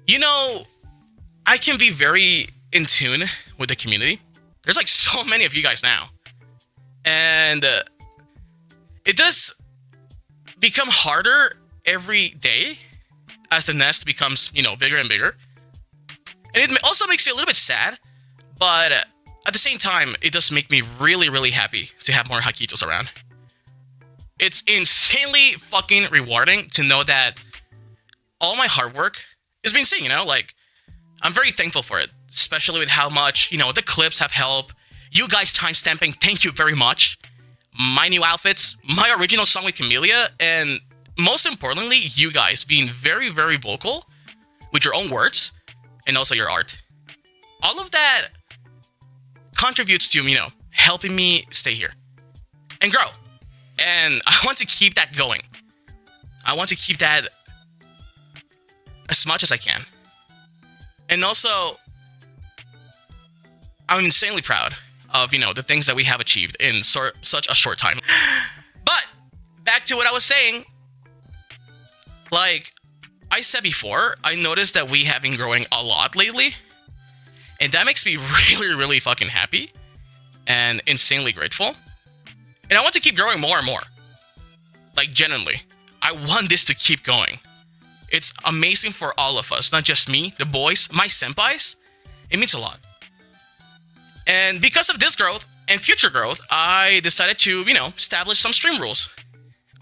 You know, I can be very in tune with the community. There's like so many of you guys now. And it does become harder every day as the nest becomes, bigger and bigger. And it also makes me a little bit sad, but at the same time, it does make me really, really happy to have more Hakkitos around. It's insanely fucking rewarding to know that all my hard work is being seen, Like, I'm very thankful for it, especially with how much, the clips have helped. You guys timestamping, thank you very much. My new outfits, my original song with Camellia, and most importantly, you guys being very, very vocal with your own words and also your art. All of that contributes to, helping me stay here and grow. And I want to keep that going. I want to keep that as much as I can. And also, I'm insanely proud of, the things that we have achieved in such a short time. But back to what I was saying, like I said before, I noticed that we have been growing a lot lately. And that makes me really, really fucking happy and insanely grateful. And I want to keep growing more and more. Like, genuinely. I want this to keep going. It's amazing for all of us, not just me, the boys, my senpais. It means a lot. And because of this growth and future growth, I decided to, establish some stream rules.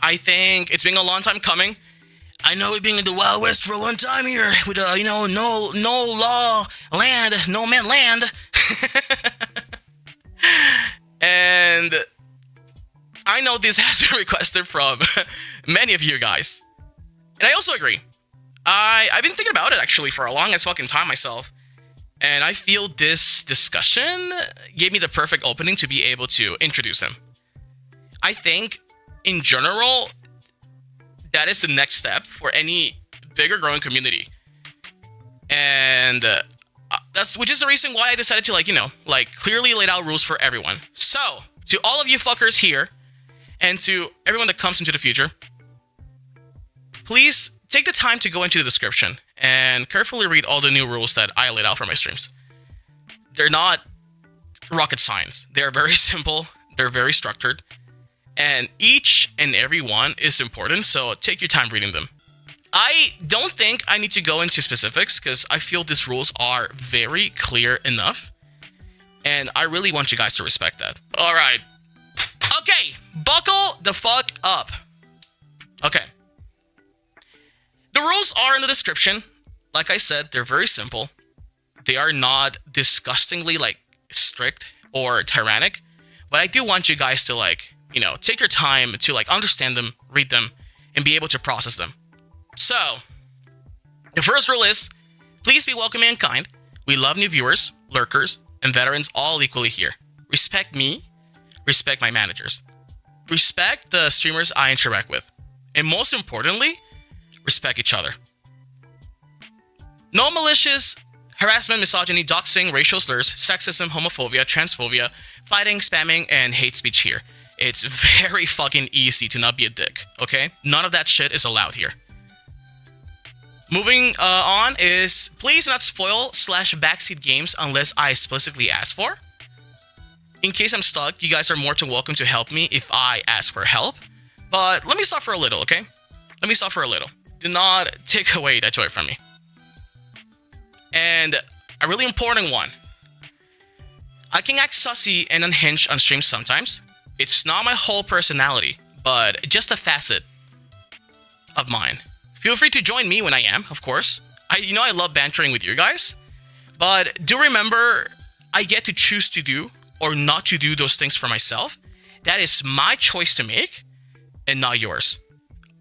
I think it's been a long time coming. I know we've been in the Wild West for a long time here with, no law land, no man land. And I know this has been requested from many of you guys. And I also agree. I've been thinking about it actually for a long as fucking time myself. And I feel this discussion gave me the perfect opening to be able to introduce him. I think, in general, that is the next step for any bigger growing community. And which is the reason why I decided to clearly laid out rules for everyone. So, to all of you fuckers here, and to everyone that comes into the future, please take the time to go into the description and carefully read all the new rules that I laid out for my streams. They're not rocket science. They're very simple. They're very structured. And each and every one is important, so take your time reading them. I don't think I need to go into specifics because I feel these rules are very clear enough. And I really want you guys to respect that. All right. Okay, buckle the fuck up. Okay. The rules are in the description. Like I said, they're very simple. They are not disgustingly, strict or tyrannic. But I do want you guys to, take your time to, understand them, read them, and be able to process them. So, the first rule is, please be welcoming and kind. We love new viewers, lurkers, and veterans all equally here. Respect me. Respect my managers. Respect the streamers I interact with. And most importantly, respect each other. No malicious harassment, misogyny, doxing, racial slurs, sexism, homophobia, transphobia, fighting, spamming, and hate speech here. It's very fucking easy to not be a dick, okay? None of that shit is allowed here. Moving on is, please not spoil / backseat games unless I explicitly ask for. In case I'm stuck, you guys are more than welcome to help me if I ask for help. But let me suffer a little, okay? Let me suffer a little. Do not take away that joy from me. And a really important one. I can act sussy and unhinged on stream sometimes. It's not my whole personality, but just a facet of mine. Feel free to join me when I am, of course. I love bantering with you guys. But do remember, I get to choose to do or not to do those things for myself. That is my choice to make and not yours.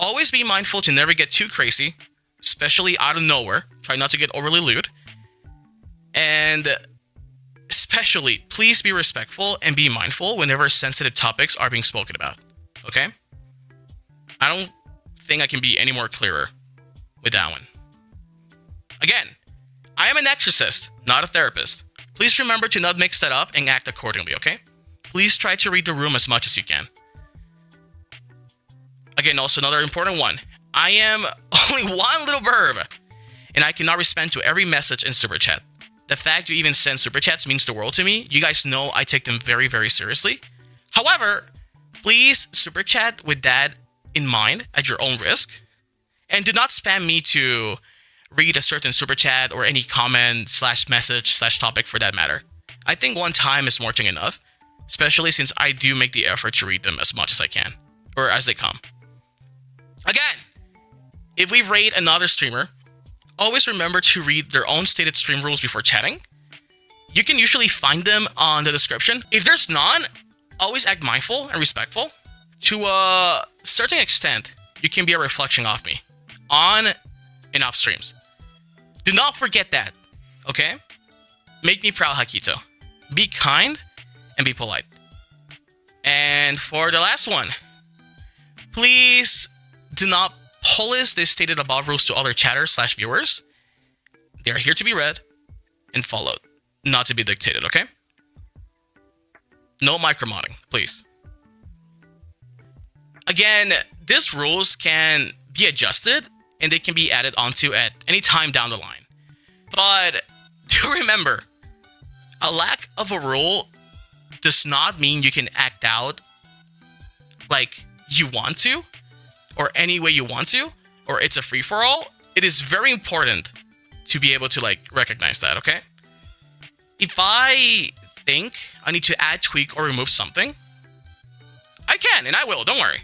Always be mindful to never get too crazy, especially out of nowhere. Try not to get overly lewd. And especially, please be respectful and be mindful whenever sensitive topics are being spoken about. Okay? I don't think I can be any more clearer with that one. Again, I am an exorcist, not a therapist. Please remember to not mix that up and act accordingly, okay? Please try to read the room as much as you can. Again, also another important one. I am only one little burb, and I cannot respond to every message in Super Chat. The fact you even send Super Chats means the world to me. You guys know I take them very, very seriously. However, please Super Chat with that in mind at your own risk. And do not spam me to read a certain Super Chat or any comment / message / topic for that matter. I think one time is more than enough, especially since I do make the effort to read them as much as I can, or as they come. Again, if we raid another streamer, always remember to read their own stated stream rules before chatting. You can usually find them on the description. If there's none, always act mindful and respectful. To a certain extent, you can be a reflection of me, on and off streams. Do not forget that, okay? Make me proud, Hakkito. Be kind and be polite. And for the last one, please do not police the stated above rules to other chatters / viewers. They are here to be read and followed, not to be dictated, okay? No micromodding, please. Again, these rules can be adjusted and they can be added onto at any time down the line. But do remember, a lack of a rule does not mean you can act out like you want to, or any way you want to, or it's a free-for-all. It is very important to be able to recognize that, okay? If I think I need to add, tweak, or remove something, I can, and I will, don't worry.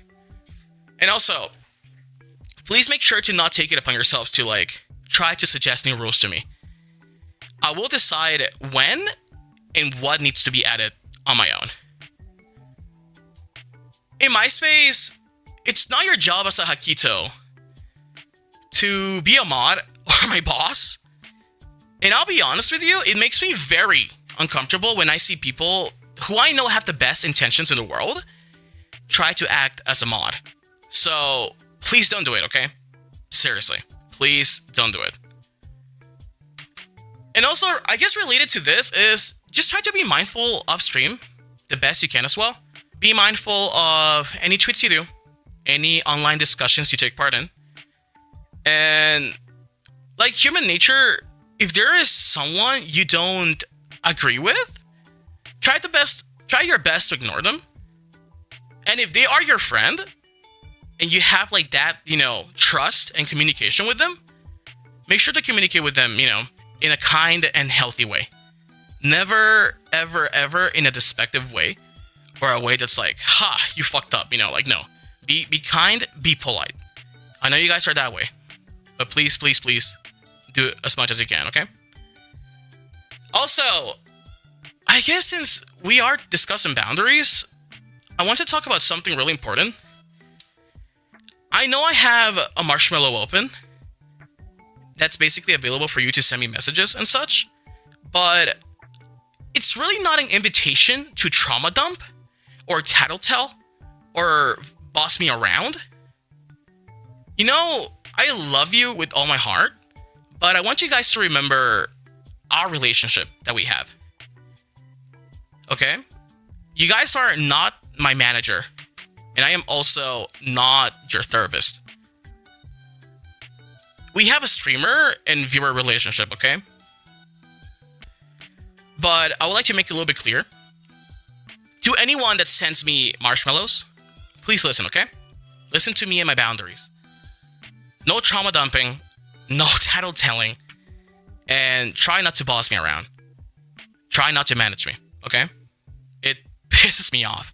And also, please make sure to not take it upon yourselves to try to suggest new rules to me. I will decide when and what needs to be added on my own. In my space, it's not your job as a Hakkito to be a mod or my boss. And I'll be honest with you, it makes me very uncomfortable when I see people who I know have the best intentions in the world try to act as a mod. So please don't do it, okay? Seriously, please don't do it. And also, I guess related to this is just try to be mindful of stream the best you can as well. Be mindful of any tweets you do, any online discussions you take part in. And like human nature, if there is someone you don't agree with, try your best to ignore them. And if they are your friend and you have that, trust and communication with them, make sure to communicate with them, in a kind and healthy way. Never, ever, ever in a despective way or a way that's you fucked up, no. Be kind, be polite. I know you guys are that way, but please, please, please do it as much as you can, okay? Also, I guess since we are discussing boundaries, I want to talk about something really important. I know I have a Marshmallow open that's basically available for you to send me messages and such, but it's really not an invitation to trauma dump or tattletale or boss me around. I love you with all my heart, but I want you guys to remember our relationship that we have. Okay? You guys are not my manager, and I am also not your therapist. We have a streamer and viewer relationship, okay? But I would like to make it a little bit clear. To anyone that sends me marshmallows, please listen, okay? Listen to me and my boundaries. No trauma dumping, no tattletelling, and try not to boss me around. Try not to manage me, okay? It pisses me off.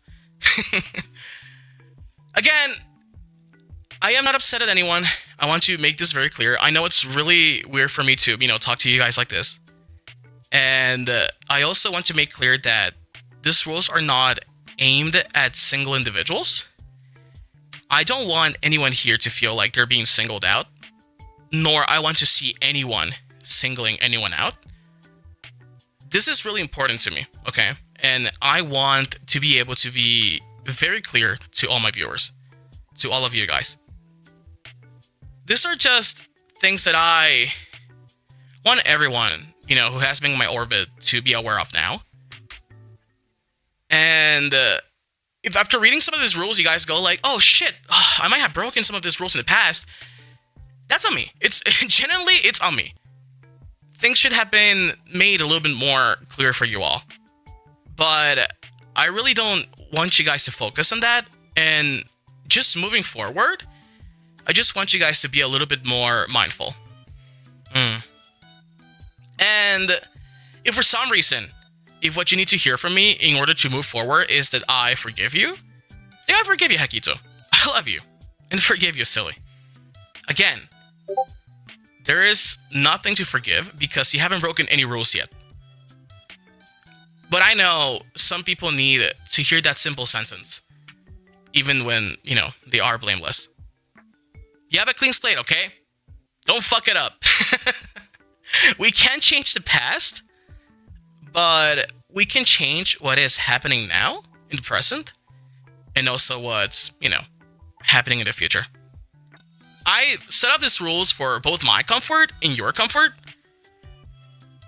Again, I am not upset at anyone. I want to make this very clear. I know it's really weird for me to, talk to you guys like this. And I also want to make clear that these rules are not aimed at single individuals. I don't want anyone here to feel like they're being singled out, nor I want to see anyone singling anyone out. This is really important to me, okay? And I want to be able to be very clear to all my viewers, to all of you guys. These are just things that I want everyone, who has been in my orbit to be aware of now. And if after reading some of these rules, you guys go oh shit, I might have broken some of these rules in the past, That's on me. It's genuinely, it's on me. Things should have been made a little bit more clear for you all. But I really don't want you guys to focus on that. And just moving forward, I just want you guys to be a little bit more mindful. And if for some reason, if what you need to hear from me in order to move forward is that I forgive you, then I forgive you, Hakkito. I love you. And forgive you, silly. Again, there is nothing to forgive because you haven't broken any rules yet. But I know some people need to hear that simple sentence, even when, you know, they are blameless. You have a clean slate, okay? Don't fuck it up. We can't change the past, but we can change what is happening now in the present, and also what's, you know, happening in the future. I set up these rules for both my comfort and your comfort.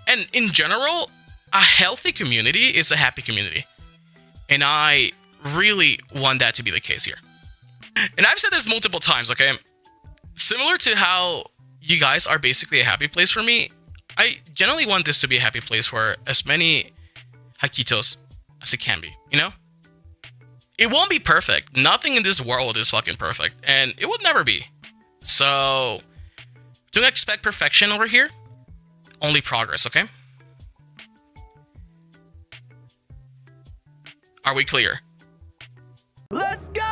And in general, a healthy community is a happy community. And I really want that to be the case here. And I've said this multiple times, okay? Similar to how you guys are basically a happy place for me, I generally want this to be a happy place for as many Hakkitos as it can be, you know? It won't be perfect. Nothing in this world is fucking perfect, and it would never be. So, don't expect perfection over here. Only progress, okay? Are we clear? Let's go!